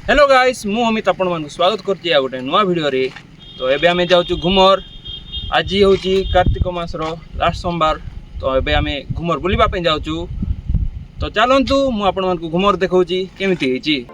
Hello guys मु अमित आपण मानक स्वागत करछि आ गोटे नुआ वीडियो रे। तो एबे आमे जाउछु घुमर। आज होउछि कार्तिक मासर लास्ट सोमवार। तो एबे आमे घुमर बुलिबा पे जाउछु। तो चलंतु मु आपण मानक घुमर देखौछि केमिति हेछि।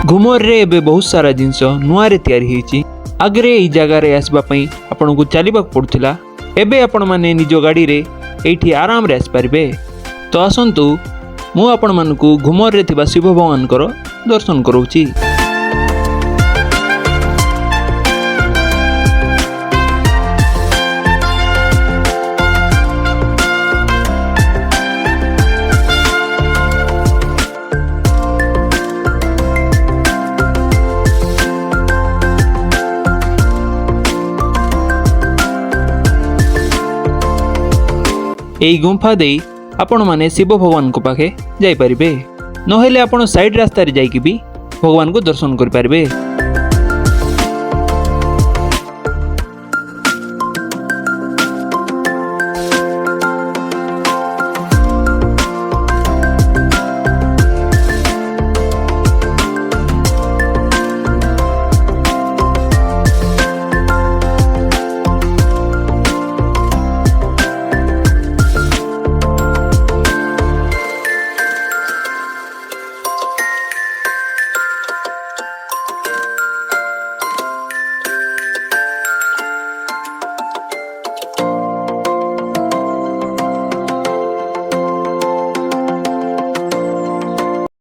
घुमर रे एबे बहुत सारा जिनस नुआ रे तैयारी हेछि। आगरे एई जगह रे आसबा पई आपन को चलीबाक पड़ुथिला। एबे आपण माने निजो गाड़ी रे एठी आराम रे आस परिबे। तो आसंतु मु आपण मानकु घुमर रे थिबा शिव भगवान कर दर्शन करूछि। एई गुंफा दे आपण माने शिव भगवान को पाखे जाई परिबे। नहेले आपण साइड रास्ता रे जाई कि भी भगवान को दर्शन कर परिबे।